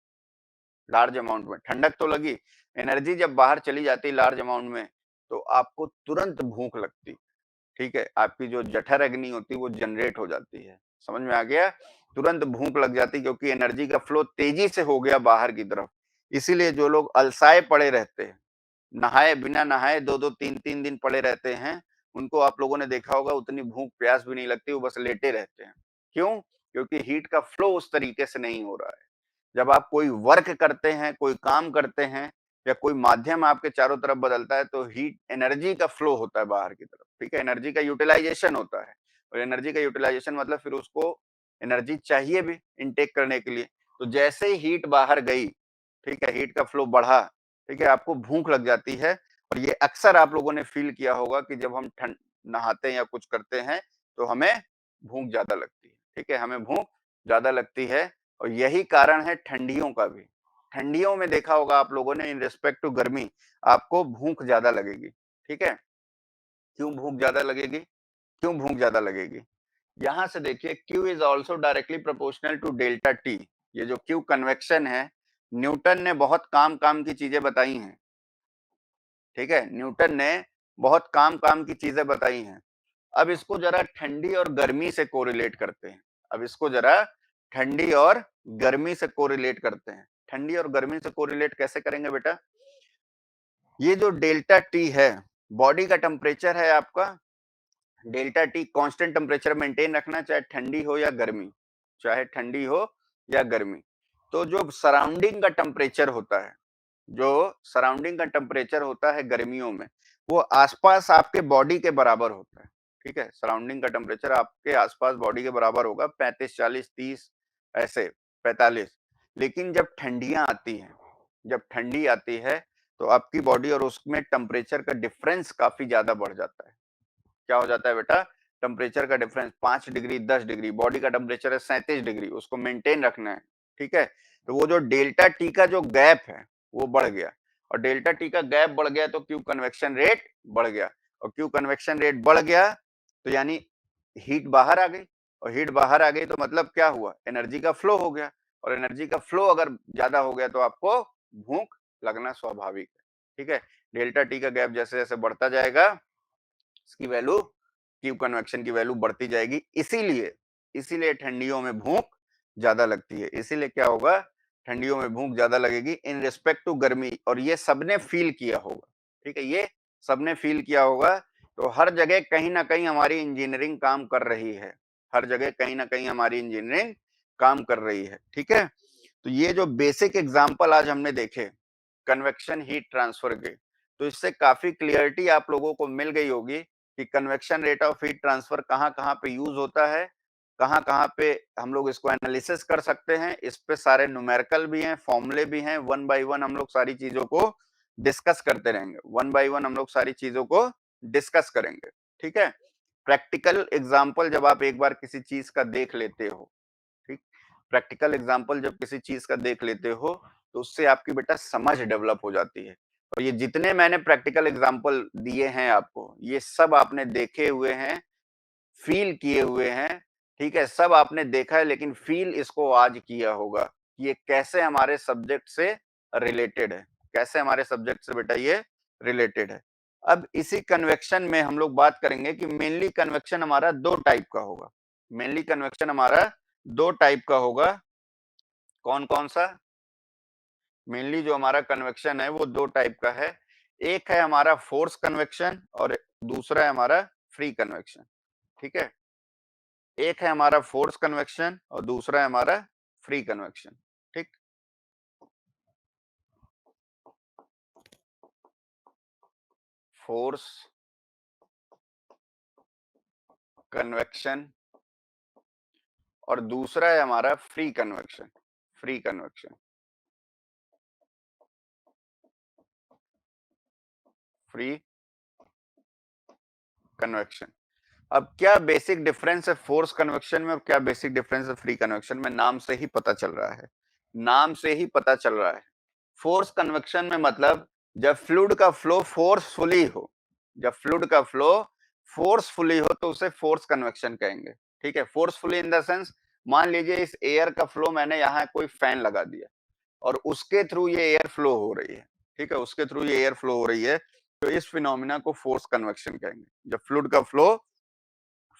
लार्ज अमाउंट में, ठंडक तो लगी, एनर्जी जब बाहर चली जाती है लार्ज अमाउंट में तो आपको तुरंत भूख लगती। ठीक है? आपकी जो जठर अग्नि होती है वो जनरेट हो जाती है। समझ में आ गया? तुरंत भूख लग जाती है क्योंकि एनर्जी का फ्लो तेजी से हो गया बाहर की तरफ। इसीलिए जो लोग अलसाए पड़े रहते हैं, नहाए बिना नहाए 2-2 3-3 दिन पड़े रहते हैं, उनको आप लोगों ने देखा होगा उतनी भूख प्यास भी नहीं लगती, वो बस लेटे रहते हैं। क्यों? क्योंकि हीट का फ्लो उस तरीके से नहीं हो रहा है। जब आप कोई वर्क करते हैं, कोई काम करते हैं या कोई माध्यम आपके चारों तरफ बदलता है तो हीट एनर्जी का फ्लो होता है बाहर की तरफ, ठीक है? एनर्जी का यूटिलाइजेशन होता है और एनर्जी का यूटिलाइजेशन मतलब फिर उसको एनर्जी चाहिए भी इनटेक करने के लिए। तो जैसे ही हीट बाहर गई, ठीक है? हीट का फ्लो बढ़ा, ठीक है? आपको भूख लग जाती है और ये अक्सर आप लोगों ने फ़ील किया होगा कि जब हम ठंड नहाते हैं या कुछ करते हैं, तो हमें भूख ज़्यादा लगती है, ठीक है? हमें भूख ज़्यादा लगती है और यही कारण है ठंडियों का भी। ठंडियों में देखा होगा आप लोगों ने इन रिस्पेक्ट टू गर्मी, आपको भूख ज़्यादा लगेगी, ठीक है? क्यों भूख ज़्यादा लगेगी? क्यों भूख ज़्यादा लगेगी? यहाँ से देखिए Q is also directly proportional to delta T। ये जो Q कन्वेक्शन है, न्यूटन ने बहुत काम-काम की चीज़ें बताई हैं। ठीक है? न्यूटन ने बहुत काम-काम की चीज़ें बताई हैं। अब इसको ज़रा ठंडी और गर्मी से कोरिलेट करते हैं। अब इसको ज़रा ठंडी और गर्मी से कोरिलेट करते हैं। ठंडी और गर्मी से कोरिलेट कैसे करेंगे बेटा? ये जो डेल्टा टी है, बॉडी का टेम्परेचर है आपका, delta T constant temperature maintain रखना चाहे ठंडी हो या गर्मी, चाहे ठंडी हो या गर्मी। तो जो सराउंडिंग का टेम्परेचर होता है, जो सराउंडिंग का टेम्परेचर होता है गर्मियों में, वो आसपास आपके बॉडी के बराबर होता है। ठीक है? सराउंडिंग का टेम्परेचर आपके आसपास बॉडी के बराबर होगा 35, 40, 30 ऐसे 45। लेकिन जब ठंडियाँ आती हैं, जब ठंडी आती है तो आपकी बॉडी और उसमें टेम्परेचर का डिफरेंस काफी ज्यादा बढ़ जाता है। क्या हो जाता है बेटा? टेम्परेचर का डिफरेंस 5 डिग्री 10 डिग्री, बॉडी का टेम्परेचर है 37 डिग्री, उसको मेंटेन रखना है। ठीक है, तो वो जो डेल्टा टी का जो गैप है वो बढ़ गया, और डेल्टा टी का गैप बढ़ गया तो क्यू कन्वेक्शन रेट बढ़ गया, और क्यू कन्वेक्शन रेट बढ़ गया तो यानी हीट बाहर आ गई, और हीट बाहर आ गई तो मतलब क्या हुआ? एनर्जी का फ्लो हो गया, और एनर्जी का फ्लो अगर ज्यादा हो गया तो आपको भूख लगना स्वाभाविक है। ठीक है, डेल्टा टी का गैप जैसे जैसे बढ़ता जाएगा इसकी वैल्यू, क्यू कन्वेक्शन की वैल्यू बढ़ती जाएगी। इसीलिए इसीलिए ठंडियों में भूख ज्यादा लगती है। इसीलिए क्या होगा? ठंडियों में भूख ज्यादा लगेगी इन रिस्पेक्ट टू गर्मी, और ये सबने फील किया होगा। ठीक है, ये सबने फील किया होगा। तो हर जगह कहीं ना कहीं हमारी इंजीनियरिंग काम कर रही है, हर जगह कहीं ना कहीं हमारी इंजीनियरिंग काम कर रही है। ठीक है, तो ये जो बेसिक एग्जांपल आज हमने देखे कन्वेक्शन हीट ट्रांसफर के, तो इससे काफी क्लियरिटी आप लोगों को मिल गई होगी कि convection rate of heat transfer कहाँ कहाँ पे यूज होता है, कहाँ कहाँ पे हम लोग इसको एनालिसिस कर सकते हैं। इस पे सारे न्यूमेरिकल भी हैं, फॉर्मूले भी हैं। वन बाय वन हम लोग सारी चीजों को डिस्कस करते रहेंगे, वन बाय वन हम लोग सारी चीजों को डिस्कस करेंगे। ठीक है, प्रैक्टिकल एग्जाम्पल जब आप एक बार किसी चीज का देख लेते हो, ठीक, प्रैक्टिकल एग्जाम्पल जब किसी चीज का देख लेते हो तो उससे आपकी बेटा समझ डेवलप हो जाती है। और ये जितने मैंने प्रैक्टिकल एग्जाम्पल दिए हैं आपको, ये सब आपने देखे हुए हैं, फील किए हुए हैं। ठीक है, सब आपने देखा है, लेकिन फील इसको आज किया होगा कि ये कैसे हमारे सब्जेक्ट से रिलेटेड है, कैसे हमारे सब्जेक्ट से बेटा ये रिलेटेड है। अब इसी कन्वेक्शन में हम लोग बात करेंगे कि मेनली कन्वेक्शन हमारा दो टाइप का होगा। मेनली कन्वेक्शन हमारा दो टाइप का होगा। कौन कौन सा? मेनली जो हमारा कन्वेक्शन है वो दो टाइप का है। एक है हमारा फोर्स कन्वेक्शन और दूसरा है हमारा फ्री कन्वेक्शन। ठीक है, एक है हमारा फोर्स कन्वेक्शन और दूसरा है हमारा फ्री कन्वेक्शन। ठीक, फोर्स कन्वेक्शन और दूसरा है हमारा free convection. Free convection, free convection. अब क्या बेसिक डिफरेंस है फोर्स कन्वेक्शन में और क्या बेसिक डिफरेंस है फ्री कन्वेक्शन में? नाम से ही पता चल रहा है, नाम से ही पता चल रहा है। फोर्स कन्वेक्शन में मतलब जब फ्लूइड का फ्लो फोर्सफुली हो, जब फ्लूइड का फ्लो फोर्सफुली हो तो उसे फोर्स कन्वेक्शन कहेंगे। ठीक है, फोर्सफुली इन द सेंस, मान लीजिए इस एयर का फ्लो मैंने यहाँ कोई फैन लगा दिया और उसके थ्रू ये एयर फ्लो हो रही है। ठीक है, उसके थ्रू ये एयर फ्लो हो रही है, तो इस फिनोमिना को फोर्स कन्वेक्शन कहेंगे। जब फ्लूइड का फ्लो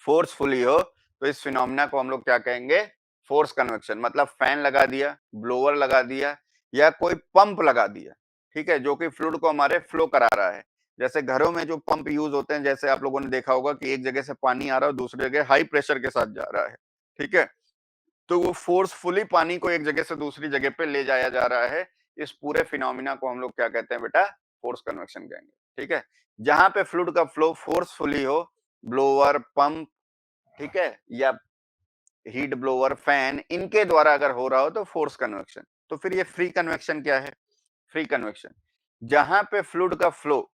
फोर्सफुली हो तो इस फिनोमिना को हम लोग क्या कहेंगे? Force convection. मतलब फैन लगा दिया, ब्लोअर लगा दिया या कोई पंप लगा दिया, ठीक है, जो कि फ्लूइड को हमारे फ्लो करा रहा है। जैसे घरों में जो पंप यूज होते हैं, जैसे आप लोगों ने देखा होगा कि एक जगह से पानी आ रहा है दूसरी जगह हाई प्रेशर के साथ जा रहा है। ठीक है, तो वो फोर्सफुली पानी को एक जगह से दूसरी जगह पे ले जाया जा रहा है। इस पूरे फिनोमिना को हम लोग क्या कहते हैं बेटा? फोर्स कन्वेक्शन कहेंगे। ठीक है, जहां पे फ्लूइड का फ्लो फोर्सफुली हो, ब्लोअर, पंप, ठीक है, या हीट ब्लोअर, फैन, इनके द्वारा अगर हो रहा हो तो फोर्स कन्वेक्शन। तो फिर ये फ्री कन्वेक्शन क्या है? फ्री कन्वेक्शन जहां पे फ्लूइड का फ्लो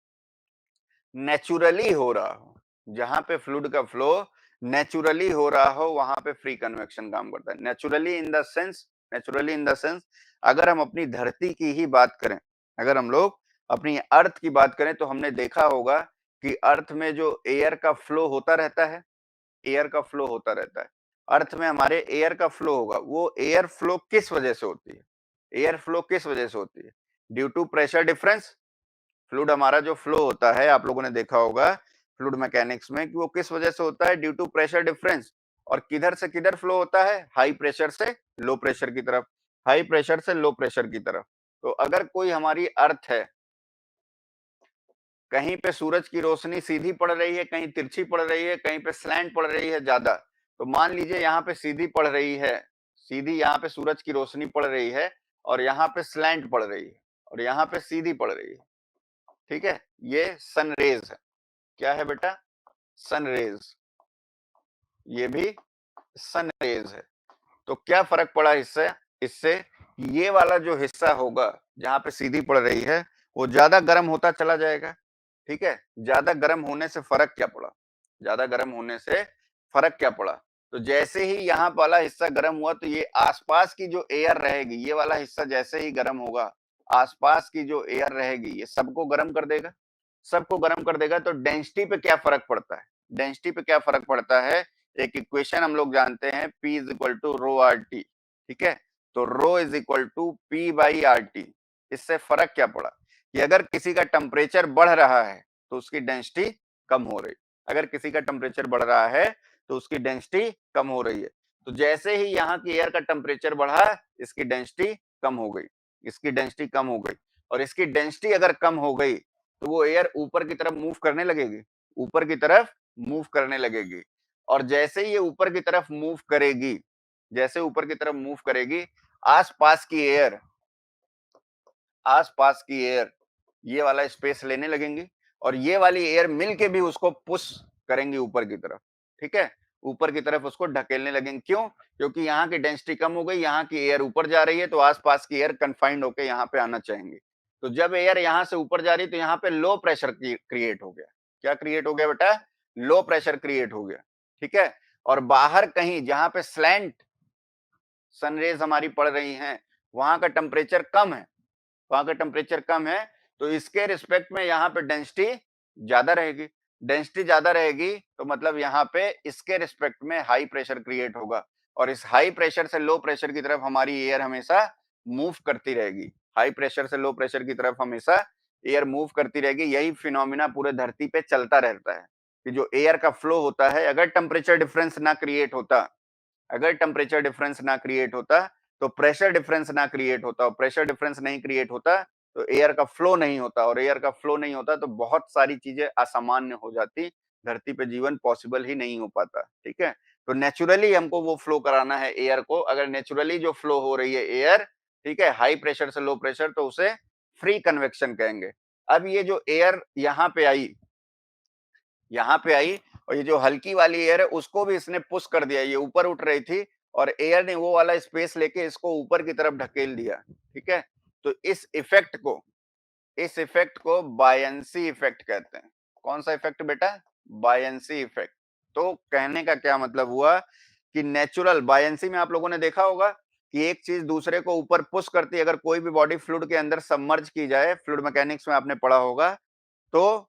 नेचुरली हो रहा हो, जहां पे फ्लूइड का फ्लो नेचुरली हो रहा हो वहां पे फ्री कन्वेक्शन काम करता है। Naturally in the sense, naturally in the sense, अगर हम अपनी धरती की ही बात करें, अगर हम लोग अपनी अर्थ की बात करें तो हमने देखा होगा कि अर्थ में जो एयर का फ्लो होता रहता है, एयर का फ्लो होता रहता है। अर्थ में हमारे एयर का फ्लो होगा, वो एयर फ्लो किस वजह से होती है? एयर फ्लो किस वजह से होती है? Due to pressure difference. Fluid हमारा जो फ्लो होता है, आप लोगों ने देखा होगा फ्लूइड मैकेनिक्स में, कि वो किस वजह से होता है? Due to pressure difference. और किधर से किधर फ्लो होता है? हाई प्रेशर से लो प्रेशर की तरफ, हाई प्रेशर से लो प्रेशर की तरफ। तो अगर कोई हमारी अर्थ है, कहीं पे सूरज की रोशनी सीधी पड़ रही है, कहीं तिरछी पड़ रही है, कहीं पे स्लैंट पड़ रही है ज्यादा, तो मान लीजिए यहाँ पे सीधी पड़ रही है, सीधी यहाँ पे सूरज की रोशनी पड़ रही है, और यहाँ पे स्लैंट पड़ रही है, और यहाँ पे सीधी पड़ रही है। ठीक है, ये सन रेज है। क्या है बेटा? Sun rays. ये भी सन रेज है। तो क्या फर्क पड़ा इससे? इससे ये वाला जो हिस्सा होगा जहाँ पे सीधी पड़ रही है वो ज्यादा गर्म होता चला जाएगा। ठीक है, ज्यादा गर्म होने से फर्क क्या पड़ा? ज्यादा गर्म होने से फर्क क्या पड़ा? तो जैसे ही यहाँ वाला हिस्सा गर्म हुआ तो ये आसपास की जो एयर रहेगी, ये वाला हिस्सा जैसे ही गर्म होगा, आसपास की जो एयर रहेगी ये सबको गर्म कर देगा। सबको गर्म कर देगा तो डेंसिटी पे क्या फर्क पड़ता है? डेंसिटी पे क्या फर्क पड़ता है? एक इक्वेशन हम लोग जानते हैं, P is equal to rho R T. ठीक है, तो rho is equal to P by R T. इससे फर्क क्या पड़ा कि अगर किसी का टेम्परेचर बढ़ रहा है तो उसकी डेंसिटी कम हो रही, अगर किसी का टेम्परेचर बढ़ रहा है तो उसकी डेंसिटी कम हो रही है। तो जैसे ही यहाँ की एयर का टेम्परेचर बढ़ा, इसकी डेंसिटी कम हो गई, इसकी डेंसिटी कम हो गई। और इसकी डेंसिटी अगर कम हो गई तो वो एयर ऊपर की तरफ मूव करने लगेगी, ऊपर की तरफ मूव करने लगेगी। और जैसे ही ये ऊपर की तरफ मूव करेगी, जैसे ऊपर की तरफ मूव करेगी, आसपास की एयर, आसपास की एयर ये वाला स्पेस लेने लगेंगी और ये वाली एयर मिलके भी उसको पुश करेंगी ऊपर की तरफ। ठीक है, ऊपर की तरफ उसको ढकेलने लगेंगे। क्यों? क्योंकि यहाँ की डेंसिटी कम हो गई, यहाँ की एयर ऊपर जा रही है तो आसपास की एयर कन्फाइंड होकर यहाँ पे आना चाहेंगे। तो जब एयर यहाँ से ऊपर जा रही है तो यहाँ पे लो प्रेशर क्रिएट हो गया। क्या क्रिएट हो गया बेटा? लो प्रेशर क्रिएट हो गया। ठीक है, और बाहर कहीं जहां पे स्लैंट सनरेज हमारी पड़ रही हैं, वहां का टेम्परेचर कम है, वहां का टेम्परेचर कम है, तो इसके रिस्पेक्ट में यहाँ पे डेंसिटी ज्यादा रहेगी। डेंसिटी ज्यादा रहेगी तो मतलब यहाँ पे इसके रिस्पेक्ट में हाई प्रेशर क्रिएट होगा और इस हाई प्रेशर से लो प्रेशर की तरफ हमारी एयर हमेशा मूव करती रहेगी। हाई प्रेशर से लो प्रेशर की तरफ हमेशा एयर मूव करती रहेगी। यही फिनोमिना पूरे धरती पे चलता रहता है कि जो एयर का फ्लो होता है, अगर टेम्परेचर डिफरेंस ना क्रिएट होता, अगर टेम्परेचर डिफरेंस ना क्रिएट होता तो प्रेशर डिफरेंस ना क्रिएट होता, और प्रेशर डिफरेंस नहीं क्रिएट होता तो एयर का फ्लो नहीं होता, और एयर का फ्लो नहीं होता तो बहुत सारी चीजें असामान्य हो जाती, धरती पे जीवन पॉसिबल ही नहीं हो पाता। ठीक है, तो नेचुरली हमको वो फ्लो कराना है एयर को। अगर नेचुरली जो फ्लो हो रही है एयर, ठीक है, हाई प्रेशर से लो प्रेशर, तो उसे फ्री कन्वेक्शन कहेंगे। अब ये जो एयर यहाँ पे आई, यहाँ पे आई और ये जो हल्की वाली एयर है उसको भी इसने पुश कर दिया, ये ऊपर उठ रही थी और एयर ने वो वाला स्पेस लेके इसको ऊपर की तरफ ढकेल दिया। ठीक है, तो इस इफेक्ट को बायंसी इफेक्ट कहते हैं। कौन सा इफेक्ट बेटा? Buoyancy effect. तो कहने का क्या मतलब हुआ कि नेचुरल बायंसी में आप लोगों ने देखा होगा कि एक चीज दूसरे को ऊपर पुश करती है। अगर कोई भी बॉडी फ्लूइड के अंदर सबमर्ज की जाए, फ्लूइड मैकेनिक्स में आपने पढ़ा होगा, तो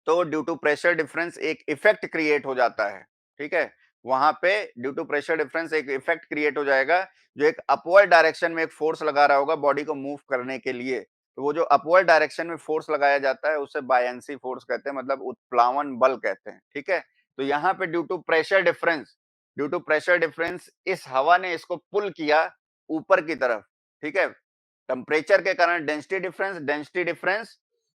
ड्यू टू प्रेशर डिफरेंस एक इफेक्ट क्रिएट हो जाता है। ठीक है, वहां पे ड्यू टू प्रेशर डिफरेंस एक इफेक्ट क्रिएट हो जाएगा जो एक अपवर्ड डायरेक्शन में एक फोर्स लगा रहा होगा बॉडी को मूव करने के लिए। तो वो जो अपवर्ड डायरेक्शन में फोर्स लगाया जाता है उसे बायंसी फोर्स कहते हैं, मतलब उत्प्लावन बल कहते हैं। ठीक है, तो यहाँ पे due to pressure difference, due to pressure difference इस हवा ने इसको पुल किया ऊपर की तरफ। ठीक है, टेम्परेचर के कारण density difference, density difference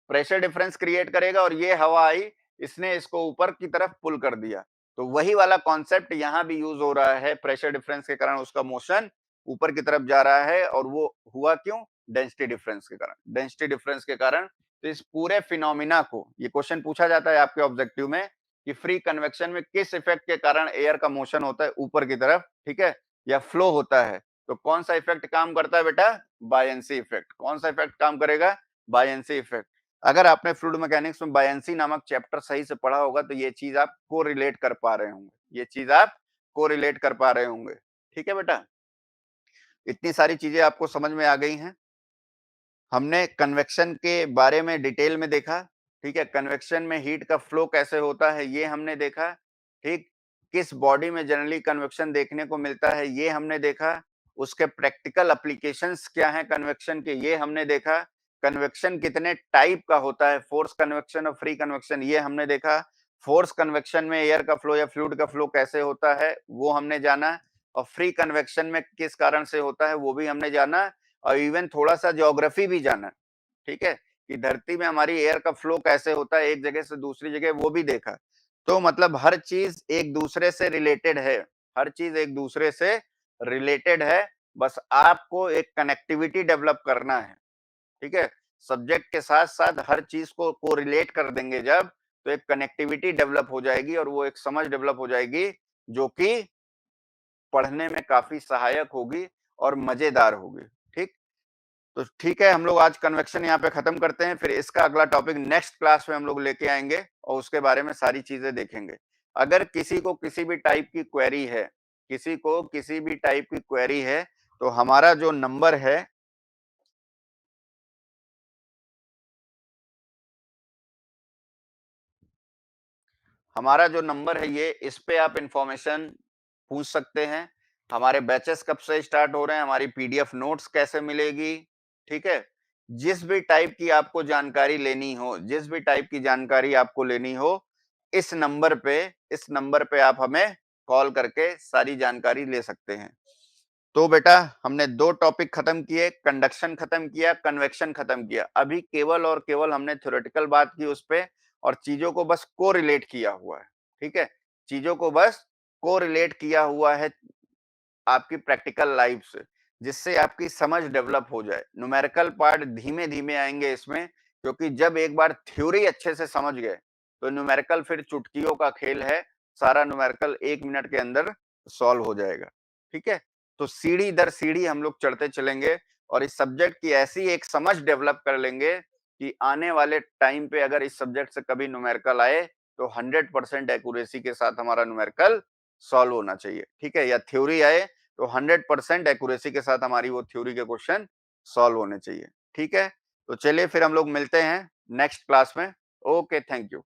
pressure difference create करेगा और ये हवा आई, इसने इसको ऊपर की तरफ पुल कर दिया। तो वही वाला कॉन्सेप्ट यहाँ भी यूज हो रहा है, प्रेशर डिफरेंस के कारण उसका मोशन ऊपर की तरफ जा रहा है, और वो हुआ क्यों? डेंसिटी डिफरेंस के कारण, डेंसिटी डिफरेंस के कारण। तो इस पूरे फिनोमिना को, ये क्वेश्चन पूछा जाता है आपके ऑब्जेक्टिव में कि फ्री कन्वेक्शन में किस इफेक्ट के कारण एयर का मोशन होता है ऊपर की तरफ, ठीक है, या फ्लो होता है। तो कौन सा इफेक्ट काम करता है बेटा? Buoyancy effect. कौन सा इफेक्ट काम करेगा? Buoyancy effect. अगर आपने फ्लूइड मैकेनिक्स में बायंसी नामक चैप्टर सही से पढ़ा होगा तो ये चीज आप को रिलेट कर पा रहे होंगे, ये चीज आप को रिलेट कर पा रहे होंगे। ठीक है बेटा, इतनी सारी चीजें आपको समझ में आ गई हैं। हमने कन्वेक्शन के बारे में डिटेल में देखा। ठीक है, कन्वेक्शन में हीट का फ्लो कैसे होता है ये हमने देखा। ठीक, किस बॉडी में जनरली कन्वेक्शन देखने को मिलता है ये हमने देखा। उसके प्रैक्टिकल एप्लीकेशंस क्या हैं कन्वेक्शन के, ये हमने देखा। कन्वेक्शन कितने टाइप का होता है, फोर्स कन्वेक्शन और फ्री कन्वेक्शन, ये हमने देखा। फोर्स कन्वेक्शन में एयर का फ्लो या फ्लूइड का फ्लो कैसे होता है वो हमने जाना, और फ्री कन्वेक्शन में किस कारण से होता है वो भी हमने जाना, और इवन थोड़ा सा ज्योग्राफी भी जाना। ठीक है, कि धरती में हमारी एयर का फ्लो कैसे होता है एक जगह से दूसरी जगह, वो भी देखा। तो मतलब हर चीज एक दूसरे से रिलेटेड है, हर चीज एक दूसरे से रिलेटेड है। बस आपको एक कनेक्टिविटी डेवलप करना है। ठीक है, सब्जेक्ट के साथ साथ हर चीज को कोरिलेट कर देंगे जब, तो एक कनेक्टिविटी डेवलप हो जाएगी और वो एक समझ डेवलप हो जाएगी जो कि पढ़ने में काफी सहायक होगी और मजेदार होगी। ठीक? तो ठीक है, हम लोग आज कन्वेक्शन यहाँ पे खत्म करते हैं, फिर इसका अगला टॉपिक नेक्स्ट क्लास में हम लोग लेके आएंगे और उसके बारे में सारी चीजें देखेंगे। अगर किसी को किसी भी टाइप की क्वेरी है, किसी को किसी भी टाइप की क्वेरी है, तो हमारा जो नंबर है, हमारा जो नंबर है ये, इस पे आप इंफॉर्मेशन पूछ सकते हैं। हमारे बैचेस कब से स्टार्ट हो रहे हैं, हमारी पीडीएफ नोट्स कैसे मिलेगी, ठीक है? जिस भी टाइप की आपको जानकारी लेनी हो, जिस भी टाइप की जानकारी आपको लेनी हो, इस नंबर पे आप हमें कॉल करके सारी जानकारी ले सकते हैं। तो बेटा हमने 2 टॉपिक खत्म किए, कंडक्शन खत्म किया, कन्वेक्शन खत्म किया। अभी केवल और केवल हमने थ्योरेटिकल बात की उस पे और चीजों को बस कोरिलेट किया हुआ है, ठीक है? चीजों को बस कोरिलेट किया हुआ है आपकी प्रैक्टिकल लाइफ से, जिससे आपकी समझ डेवलप हो जाए। न्यूमेरिकल पार्ट धीमे-धीमे आएँगे इसमें, क्योंकि जब एक बार थ्योरी अच्छे से समझ गए, तो न्यूमेरिकल फिर चुटकियों का खेल है, सारा न्यूमेरिकल 1 मिनट के अंदर सॉल्व हो जाएगा, ठीक है? तो सीढ़ी दर सीढ़ी हम लोग चढ़ते चलेंगे और इस सब्जेक्ट की ऐसी एक समझ डेवलप कर लेंगे कि आने वाले टाइम पे अगर इस सब्जेक्ट से कभी न्यूमेरिकल आए, तो 100% एक्यूरेसी के साथ हमारा न्यूमेरिकल सॉल्व होना चाहिए, ठीक है? या थ्योरी आए तो 100% एक्यूरेसी के साथ हमारी वो थ्योरी के क्वेश्चन सॉल्व होने चाहिए, ठीक है? तो चलिए फिर हम लोग मिलते हैं नेक्स्ट क्लास में। Okay, thank you.